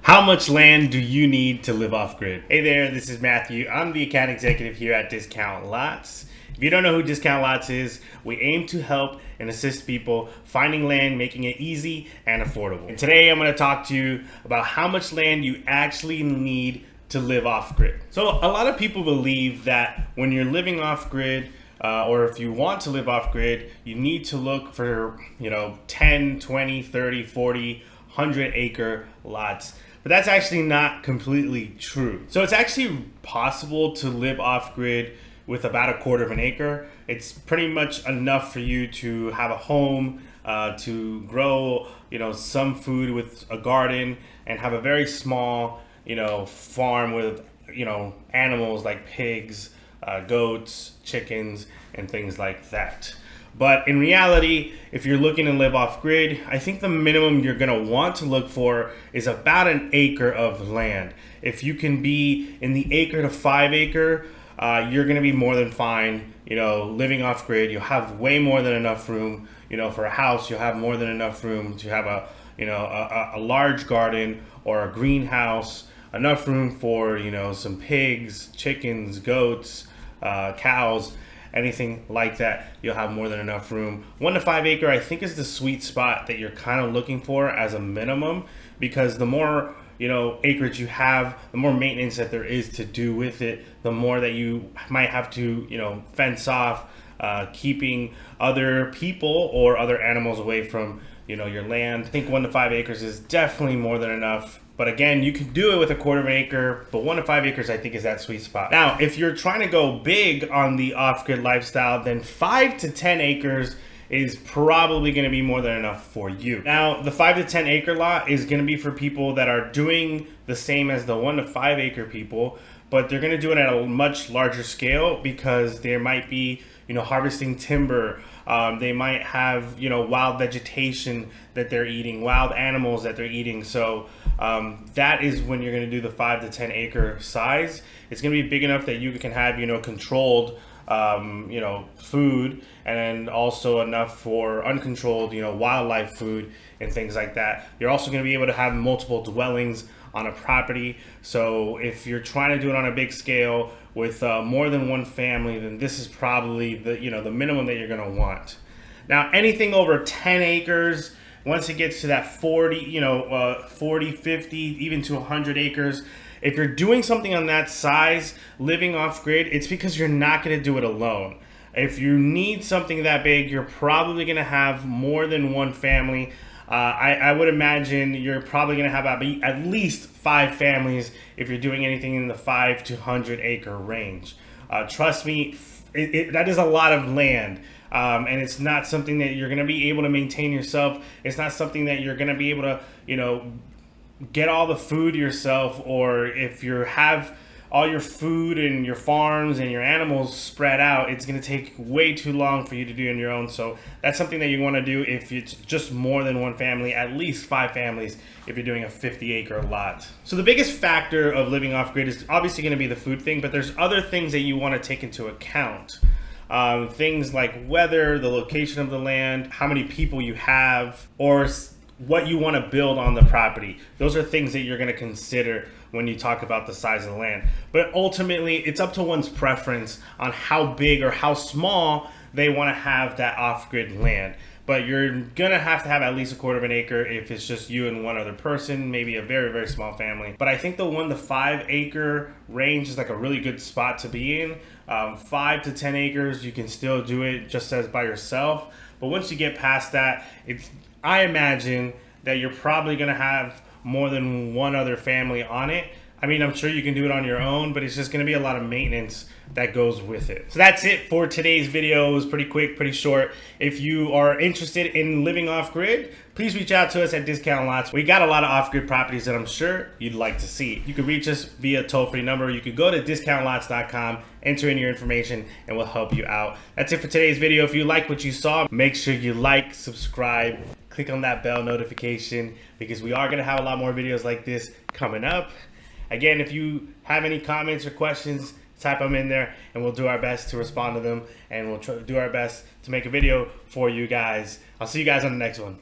How much land do you need to live off grid? Hey there, this is Matthew. I'm the account executive here at Discount Lots. If you don't know who Discount Lots is, we aim to help and assist people finding land, making it easy and affordable. And today I'm going to talk to you about how much land you actually need to live off grid. So a lot of people believe that when you're living off grid, or if you want to live off grid, you need to look for 10, 20, 30, 40, 100 acre lots. But that's actually not completely true. So it's actually possible to live off grid with about a quarter of an acre. It's pretty much enough for you to have a home, to grow some food with a garden, and have a very small farm with animals like pigs, goats, chickens, and things like that. But in reality, if you're looking to live off grid, I think the minimum you're gonna want to look for is about an acre of land. If you can be in the acre to 5 acre, you're gonna be more than fine. Living off grid, you'll have way more than enough room. For a house, you'll have more than enough room to have a large garden or a greenhouse, enough room for some pigs, chickens, goats, cows, anything like that. You'll have more than enough room. 1 to 5 acre, I think, is the sweet spot that you're kind of looking for as a minimum, because the more acreage you have, the more maintenance that there is to do with it, the more that you might have to fence off, keeping other people or other animals away from your land. I think 1 to 5 acres is definitely more than enough. But again, you can do it with a quarter of an acre, but 1 to 5 acres, I think, is that sweet spot. Now, if you're trying to go big on the off-grid lifestyle, then 5 to 10 acres is probably going to be more than enough for you. Now, the 5 to 10 acre lot is going to be for people that are doing the same as the 1 to 5 acre people, but they're going to do it at a much larger scale because there might be harvesting timber. They might have wild vegetation that they're eating, wild animals that they're eating. So that is when you're going to do the 5 to 10 acre size. It's going to be big enough that you can have controlled food, and then also enough for uncontrolled wildlife food and things like that. You're also going to be able to have multiple dwellings on a property. So if you're trying to do it on a big scale with more than one family, then this is probably the minimum that you're going to want. Now, anything over 10 acres, once it gets to that 40, 50, even to 100 acres, if you're doing something on that size, living off grid, it's because you're not going to do it alone. If you need something that big, you're probably going to have more than one family. I would imagine you're probably going to have at least 5 families if you're doing anything in the 5 to 100 acre range. Trust me, that is a lot of land. And it's not something that you're going to be able to maintain yourself. It's not something that you're going to be able to, get all the food yourself, or if you have all your food and your farms and your animals spread out, it's going to take way too long for you to do on your own. So that's something that you want to do if it's just more than one family, at least 5 families if you're doing a 50 acre lot. So the biggest factor of living off grid is obviously going to be the food thing, but there's other things that you want to take into account. Things like weather, the location of the land, how many people you have, or what you want to build on the property. Those are things that you're going to consider when you talk about the size of the land. But ultimately, it's up to one's preference on how big or how small they want to have that off-grid land. But you're going to have at least a quarter of an acre if it's just you and one other person, maybe a very, very small family. But I think the 1 to 5 acre range is like a really good spot to be in. 5 to 10 acres, you can still do it just as by yourself. But once you get past that, I imagine that you're probably going to have more than one other family on it. I mean, I'm sure you can do it on your own, but it's just going to be a lot of maintenance that goes with it. So that's it for today's video. It was pretty quick, pretty short. If you are interested in living off grid, please reach out to us at Discount Lots. We got a lot of off-grid properties that I'm sure you'd like to see. You can reach us via toll-free number. You can go to discountlots.com, enter in your information, and we'll help you out. That's it for today's video. If you like what you saw, make sure you like, subscribe, click on that bell notification, because we are going to have a lot more videos like this coming up. Again, if you have any comments or questions, type them in there and we'll do our best to respond to them, and we'll do our best to make a video for you guys. I'll see you guys on the next one.